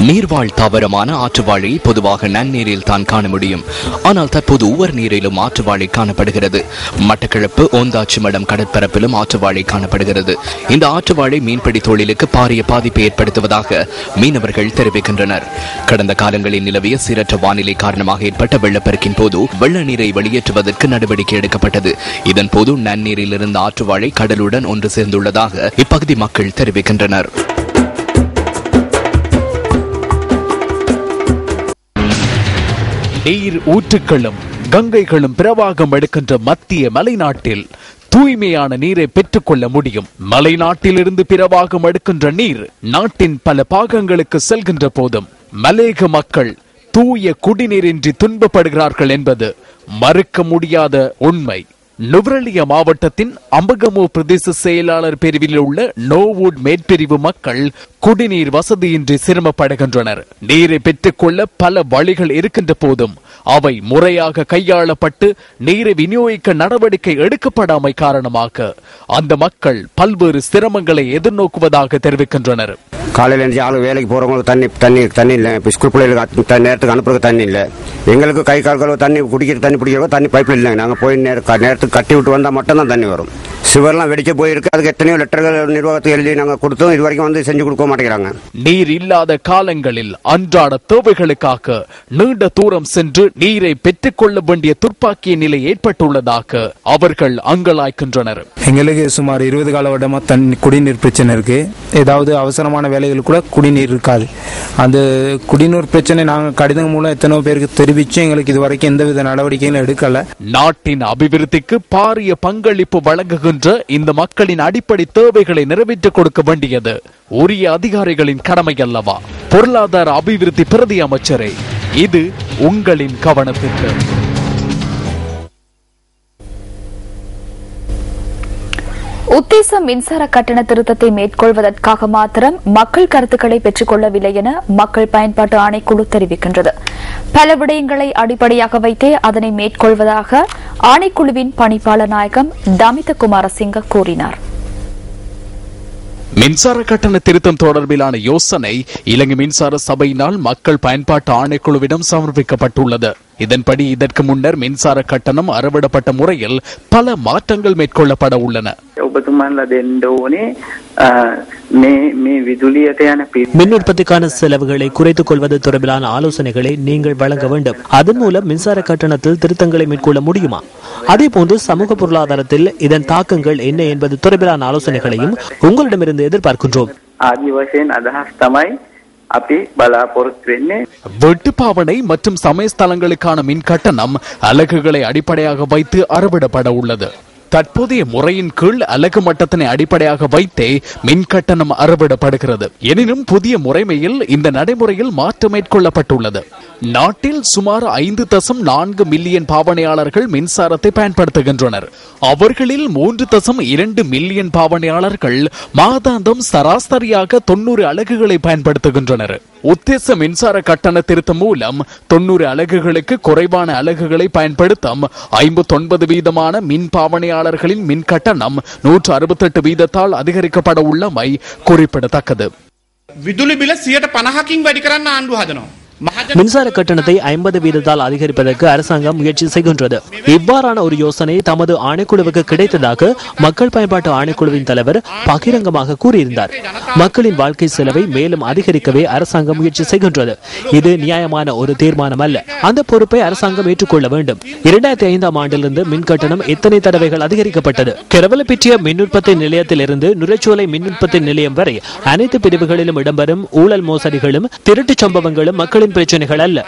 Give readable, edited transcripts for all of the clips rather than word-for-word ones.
நீர்வாழ் தாவரமான ஆற்றுவாழை பொதுவாக நன்னீரில் தான் காண முடியும். ஆனால் தற்போது உவர் நீரிலும் ஆற்றுவாழை காணப்படுகிறது. மட்டக்களப்பு ஓந்தாச்சிமடம் கடற்பரப்பிலும் ஆற்றுவாழை காணப்படுகிறது. இந்த ஆற்றுவாழை மீன்பிடி தொழிலுக்கு பாரிய பாதிப்பை ஏற்படுத்துவதாக மீனவர்கள் தெரிவிக்கின்றனர். கடந்த காலங்களில் நிலவிய சீரற்ற வானிலை காரணமாக ஏற்பட்ட வெள்ளப்பெருக்கின் போது வெள்ள நீரை வெளியேற்றுவதற்கு நடவடிக்கை எடுக்கப்பட்டது. இதன் போது நன்னீரில் இருந்த ஆற்றுவாழை கடலுடன் ஒன்று சேர்ந்துள்ளதாக இப்பகுதி மக்கள் தெரிவிக்கின்றனர். நீர் ஊற்றுக்களும் கங்கைகளும் பிரவாகம் எடுக்கின்ற மத்திய மலைநாட்டில் தூய்மையான நீரை பெற்றுக்கொள்ள முடியும். மலைநாட்டிலிருந்து பிரவாகம் எடுக்கின்ற நீர் நாட்டின் பல பாகங்களுக்கு செல்கின்ற போதும் மலேக மக்கள் தூய குடிநீரின்றி துன்பப்படுகிறார்கள் என்பது மறுக்க முடியாத உண்மை. நுவரெலியா மாவட்டத்தின் அம்பகமோ பிரதேச செயலாளர் பிரிவில் உள்ள நோவுட் மேற்பிரிவு மக்கள் குடிநீர் வசதியின்றி சிரமப்படுகின்றனர். நீரை பெற்றுக்கொள்ள பல வழிகள் இருக்கின்ற போதும் அவை முறையாக கையாளப்பட்டு நீரை விநியோகிக்க நடவடிக்கை எடுக்கப்படாமை காரணமாக அந்த மக்கள் பல்வேறு சிரமங்களை எதிர்நோக்குவதாக தெரிவிக்கின்றனர். காலையில் எழுந்து ஆளு வேலைக்கு போறவங்களுக்கு தண்ணி இல்லை. ஸ்கூல் பிள்ளைகளுக்கு நேரத்துக்கு அனுப்புறதுக்கு தண்ணி இல்லை. எங்களுக்கு கை கால்கள் தண்ணி குடிக்கிற தண்ணி பிடிக்கிறோம். தண்ணி பைப்பில் இல்லைங்க. நாங்கள் போய் நேரத்துக்கு கட்டி விட்டு வந்தால் மட்டும்தான் தண்ணி வரும். சிவர்லாம் வெடிக்க போயிருக்கு. அதுக்கு எத்தனையோ லெட்டர்கள் நிர்வாகத்துக்கு எழுதி நாங்கள் கொடுத்தோம். இது வரைக்கும் வந்து செஞ்சு கொடுக்க மாட்டேங்கிறாங்க. நீர் இல்லாத காலங்களில் அன்றாட தேவைகளுக்காக நீண்ட தூரம் சென்று நீரை பெற்றுக் கொள்ள வேண்டிய துர்ப்பாக்கிய நிலை ஏற்பட்டுள்ளதாக அவர்கள் அங்கலாய்க்கின்றனர். எங்களுக்கு சுமார் 20 காலவட்டமா குடிநீர் பிரச்சனை இருக்கு. ஏதாவது அவசரமான வேலைகள் கூட குடிநீர் இருக்காது. அந்த குடிநீர் பிரச்சனை நாங்கள் கடிதம் மூலம் எத்தனையோ பேருக்கு தெரிவிச்சு எங்களுக்கு இதுவரைக்கும் எந்தவித நடவடிக்கைகளும் எடுக்கல. நாட்டின் அபிவிருத்திக்கு பாரிய பங்களிப்பு வழங்குகின்ற இந்த மக்களின் அடிப்படை தேவைகளை நிறைவேற்றிக் கொடுக்க வேண்டியது உரிய அதிகாரிகளின் கடமை அல்லவா? பொருளாதார அபிவிருத்தி பிரதி அமைச்சரே, இது உங்களின் கவனத்திற்கு. உத்தேச மின்சார கட்டண திருத்தத்தை மேற்கொள்வதற்காக மாத்திரம் மக்கள் கருத்துக்களை பெற்றுக் கொள்ளவில்லை என மக்கள் பயன்பாட்டு ஆணைக்குழு தெரிவிக்கின்றது. பல விடயங்களை அடிப்படையாக வைத்தே அதனை மேற்கொள்வதாக ஆணைக்குழுவின் பணிப்பாளர் நாயகம் தமித குமாரசிங்க கூறினார். மின்சார கட்டண திருத்தம் தொடர்பிலான யோசனை இலங்கை மின்சார சபையினால் மக்கள் பயன்பாட்டு ஆணைக்குழுவிடம் சமர்ப்பிக்கப்பட்டுள்ளது. இதன்படி இதற்கு முன்னர் மின்சார கட்டணம் அறவிடப்பட்ட முறையில் பல மாற்றங்கள் மேற்கொள்ளப்பட உள்ளன. மின் உற்பத்திக்கான செலவுகளை குறைத்துக் கொள்வது தொடர்பிலான ஆலோசனைகளை நீங்கள் வழங்க வேண்டும். அதன் மூலம் மின்சார கட்டணத்தில் திருத்தங்களை மேற்கொள்ள முடியுமா? அதே போன்று சமூக பொருளாதாரத்தில் இதன் தாக்கங்கள் என்ன என்பது தொடர்பிலான ஆலோசனைகளையும் உங்களிடமிருந்து எதிர்பார்க்கின்றோம். வெட்டுப்பாவனை மற்றும் சமயஸ்தலங்களுக்கான மின் கட்டணம் அலகுகளை அடிப்படையாக வைத்து அறவிடப்பட உள்ளது. தற்போதைய முறையின் கீழ் அலகு மட்டத்தினை அடிப்படையாக வைத்தே மின் கட்டணம் அறவிடப்படுகிறது. எனினும் புதிய முறைமையில் இந்த நடைமுறையில் மாற்றம் மேற்கொள்ளப்பட்டுள்ளது. நாட்டில் சுமார் 5.4 மில்லியன் பாவனையாளர்கள் மின்சாரத்தை பயன்படுத்துகின்றனர். அவர்களில் 3.2 மில்லியன் பாவனையாளர்கள் மாதாந்தம் சராசரியாக 90 அலகுகளை பயன்படுத்துகின்றனர். உத்தேச மின்சார கட்டண திருத்தம் மூலம் 90 அலகுகளுக்கு குறைவான அலகுகளை பயன்படுத்தும் 59% மின் பாவனையாளர்களின் மின் கட்டணம் 168 வீதத்தால் அதிகரிக்கப்பட உள்ளமை குறிப்பிடத்தக்கது. විදුලි බිල 50%කින් වැඩි කරන්න ආණ්ඩුව හදනවා. மின்சார கட்டணத்தை 50 வீதத்தால் அதிகரிப்பதற்கு அரசாங்கம் முயற்சி செய்கின்றது. இவ்வாறான ஒரு யோசனை தமது ஆணைக்குழுவுக்கு கிடைத்ததாக மக்கள் பயன்பாட்டு ஆணைக்குழுவின் தலைவர் பகிரங்கமாக கூறியிருந்தார். மக்களின் வாழ்க்கை செலவை மேலும் அதிகரிக்கவே அரசாங்கம் முயற்சி செய்கின்றது. இது நியாயமான ஒரு தீர்மானம் அல்ல. அந்த பொறுப்பை அரசாங்கம் ஏற்றுக்கொள்ள வேண்டும். 2005ஆம் ஆண்டிலிருந்து மின் கட்டணம் எத்தனை தடவைகள் அதிகரிக்கப்பட்டது? கெரவலப்பிட்டிய மின் உற்பத்தி நிலையத்திலிருந்து நுரைச்சோலை மின் உற்பத்தி நிலையம் வரை அனைத்து பிரிவுகளிலும் இடம்பெறும் ஊழல் மோசடிகளும் திருட்டுச் சம்பவங்களும் மக்களின் பிரச்சனைகள் அல்ல.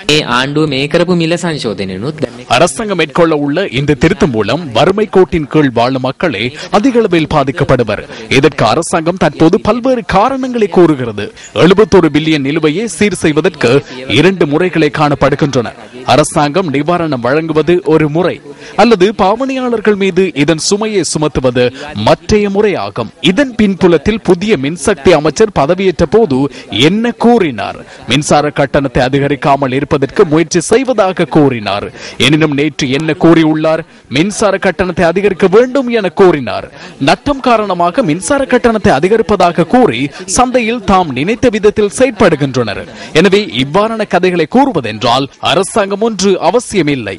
அரசாங்கம் மேற்கொள்ள உள்ள இந்த திருத்தம் மூலம் வறுமை கோட்டின் கீழ் வாழும் மக்களே அதிக அளவில் பாதிக்கப்படுவர். இதற்கு அரசாங்கம் தற்போது பல்வேறு காரணங்களை கூறுகிறது. 71 பில்லியன் நிலுவையை சீர் செய்வதற்கு 2 முறைகளை காணப்படுகின்றன. அரசாங்கம் நிவாரணம் வழங்குவது ஒரு முறை, அல்லது பாவனையாளர்கள் மீது இதன் சுமையை சுமத்துவது மற்றைய முறையாகும். இதன் பின்புலத்தில் புதிய மின்சக்தி அமைச்சர் பதவியேற்ற போது என்ன கூறினார்? மின்சார கட்டணத்தை அதிகரிக்காமல் இருப்பதற்கு முயற்சி செய்வதாக கூறினார். எனினும் நேற்று என்ன கூறியுள்ளார்? மின்சார கட்டணத்தை அதிகரிக்க வேண்டும் என கூறினார். நட்டம் காரணமாக மின்சார கட்டணத்தை அதிகரிப்பதாக கூறி சந்தையில் தாம் நினைத்த விதத்தில் செயற்படுகின்றனர். எனவே இவ்வாறான கதைகளை கூறுவதென்றால் அரசாங்கம் ஒன்று அவசியமில்லை.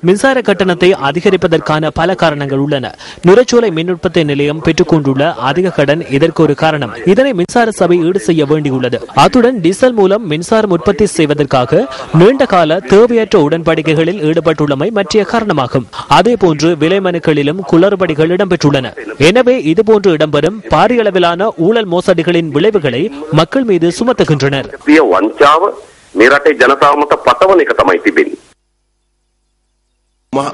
மின்சார கட்டணத்தை அதிகரிப்பதற்கான பல காரணங்கள் உள்ளன. நுரைச்சோலை மின் உற்பத்தி நிலையம் பெற்றுக் கொண்டுள்ள அதிக கடன் இதற்கு ஒரு காரணம். இதனை மின்சார சபை ஈடு செய்ய வேண்டியுள்ளது. அத்துடன் டீசல் மூலம் மின்சாரம் உற்பத்தி செய்வதற்காக நீண்ட கால தேவையற்ற உடன்படிக்கைகளில் ஈடுபட்டுள்ளமை மற்ற காரணமாகும். அதே போன்று விலை மனுக்களிலும் குளறுபடிகள் இடம்பெற்றுள்ளன. எனவே இதுபோன்று இடம்பெறும் பாரிய அளவிலான ஊழல் மோசடிகளின் விளைவுகளை மக்கள் மீது சுமத்துகின்றனர். मेरटे जनताව මත පටවන එක තමයි තිබෙන්නේ.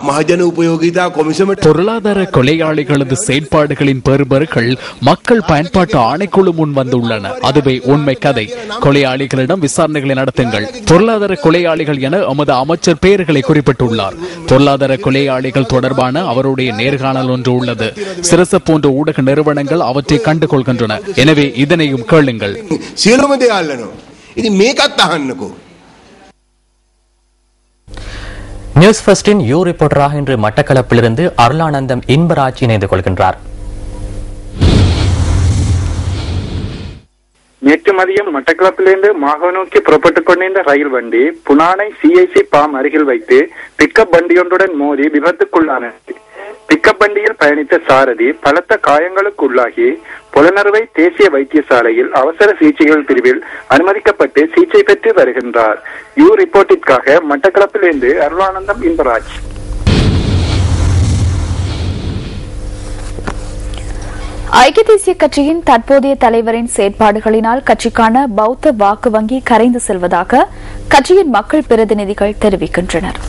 මහජන උපයෝගීතා කොමිසමට பொருளாதார கொலையாளிகளது செயற்பாடுகளின் பெறுபர்கள் மக்கள் பயன்பாட்டு ஆணைக்குழு முன் வந்துள்ளன. அதுவே உண்மை கதை. கொலையாளிகளிடம் விசாரணைகளை நடத்துங்கள். பொருளாதார கொலையாளிகள் என எமது அமைச்சர் பெயர்களை குறிப்பிட்டுள்ளார். பொருளாதார கொலையாளிகள் தொடர்பான அவருடைய நேர்காணல் ஒன்று உள்ளது. சிரச போன்ற ஊடக நிறுவனங்கள் அவற்றை கண்டுகொள்கின்றன. எனவே இதனையும் கேளுங்கள். සියලුම දේ අල්ලනවා. ඉතින් මේකත් අහන්නකෝ. நியூஸ் ஃபர்ஸ்டின் யூ ரிப்போர்ட்டராக இன்று மட்டக்களப்பிலிருந்து அருளானந்தம் இன்பராஜ் இணைந்து கொள்கின்றார். நேற்று மதியம் மட்டக்களப்பிலிருந்து மாகோ நோக்கி புறப்பட்டுக் கொண்டிருந்த ரயில் வண்டி புனானை சிஐசி பாம் அருகில் வைத்து பிக்கப் வண்டியொன்றுடன் மோதி விபத்துக்குள்ளானது. பிக்கப் வண்டியில் பயணித்த சாரதி பலத்த காயங்களுக்கு உள்ளாகி புலனறுவை தேசிய வைத்தியசாலையில் அவசர சிகிச்சைகள் பிரிவில் அனுமதிக்கப்பட்டு சிகிச்சை பெற்று வருகின்றார். யூ ரிப்போர்ட்டிற்காக மட்டக்களப்பிலிருந்து அருளானந்தம் இன்பராஜ். ஐக்கிய தேசிய கட்சியின் தற்போதைய தலைவரின் செயற்பாடுகளினால் கட்சிக்கான பௌத்த வாக்கு வங்கி கரைந்து செல்வதாக கட்சியின் மக்கள் பிரதிநிதிகள் தெரிவிக்கின்றனர்.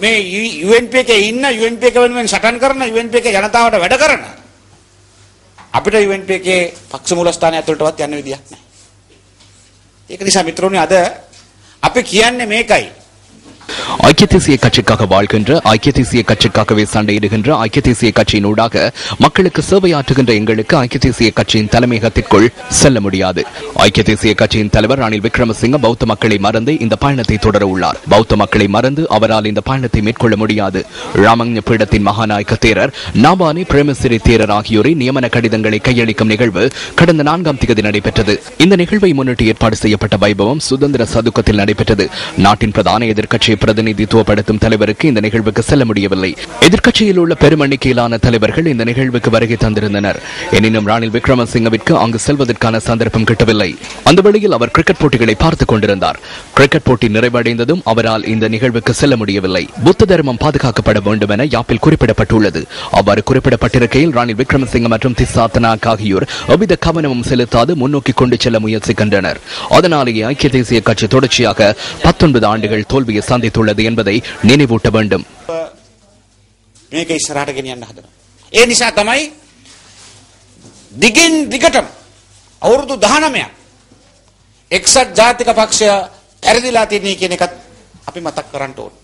මේ UNP එකේ ඉන්න UNP එක වෙනුවෙන් සටන් කරන UNP එකේ ජනතාවට වැඩ කරන අපිට UNP එකේ පක්ෂ මූලස්ථානය ඇතුළටවත් යන්න විදියක් නැහැ. ඒක නිසා මිත්‍රෝනි අද අපි කියන්නේ මේකයි. ஐக்கிய தேசிய கட்சிக்காக வாழ்கின்ற, ஐக்கிய தேசிய கட்சிக்காகவே சண்டையிடுகின்ற ஐக்கிய தேசிய கட்சியின் ஊடாக மக்களுக்கு சேவையாற்றுகின்ற எங்களுக்கு ஐக்கிய தேசிய கட்சியின் தலைமையகத்திற்குள் செல்ல முடியாது. ஐக்கிய தேசிய கட்சியின் தலைவர் ரணில் விக்ரமசிங்க பௌத்த மக்களை மறந்து இந்த பயணத்தை தொடர உள்ளார். பௌத்த மக்களை மறந்து அவரால் இந்த பயணத்தை மேற்கொள்ள முடியாது. ராமஞ பீடத்தின் மகாநாயக்க தேரர் நாபானி பிரேமசிறி தேரர் ஆகியோரை நியமன கடிதங்களை கையளிக்கும் நிகழ்வு கடந்த 4ஆம் தேதி நடைபெற்றது. இந்த நிகழ்வை முன்னிட்டு ஏற்பாடு செய்யப்பட்ட வைபவம் சுதந்திர சதுக்கத்தில் நடைபெற்றது. நாட்டின் பிரதான எதிர்க்கட்சி பிரதிநிதித்துவப்படுத்தும் தலைவருக்கு இந்த நிகழ்வுக்கு செல்ல முடியவில்லை. எதிர்க்கட்சியில் உள்ள பெரும் எண்ணிக்கையிலான தலைவர்கள் இந்த நிகழ்வுக்கு வருகை தந்திருந்தனர். எனினும் ரணில் விக்ரமசிங்கவிற்கு அங்கு செல்வதற்கான சந்தர்ப்பம் கிட்டவில்லை. அந்த வேளையில் அவர் கிரிக்கெட் போட்டிகளை பார்த்துக் கொண்டிருந்தார். கிரிக்கெட் போட்டி நிறைவடைந்ததும் அவரால் இந்த நிகழ்வுக்கு செல்ல முடியவில்லை. புத்த தர்மம் பாதுகாக்கப்பட வேண்டும் என யாப்பில் குறிப்பிடப்பட்டுள்ளது. அவ்வாறு குறிப்பிடப்பட்டிருக்கையில் ரணில் விக்ரமசிங்க மற்றும் திஸ்ஸா தனாக் ஆகியோர் எவ்வித கவனமும் செலுத்தாது முன்னோக்கி கொண்டு செல்ல முயற்சிக்கின்றனர். அதனாலேயே ஐக்கிய தேசிய கட்சி தொடர்ச்சியாக 19 ஆண்டுகள் தோல்வியை சந்தித்துள்ளது என்பதை நினைவூட்ட வேண்டும். මේක ඉස්සරහට ගෙනියන්න හදනවා. ඒ නිසා තමයි දිගින් දිගටම අවුරුදු 19ක් එක්සත් ජාතික පක්ෂය ඇරදිලා තියෙන්නේ කියන එකත් අපි මතක් කරන්න ඕනේ.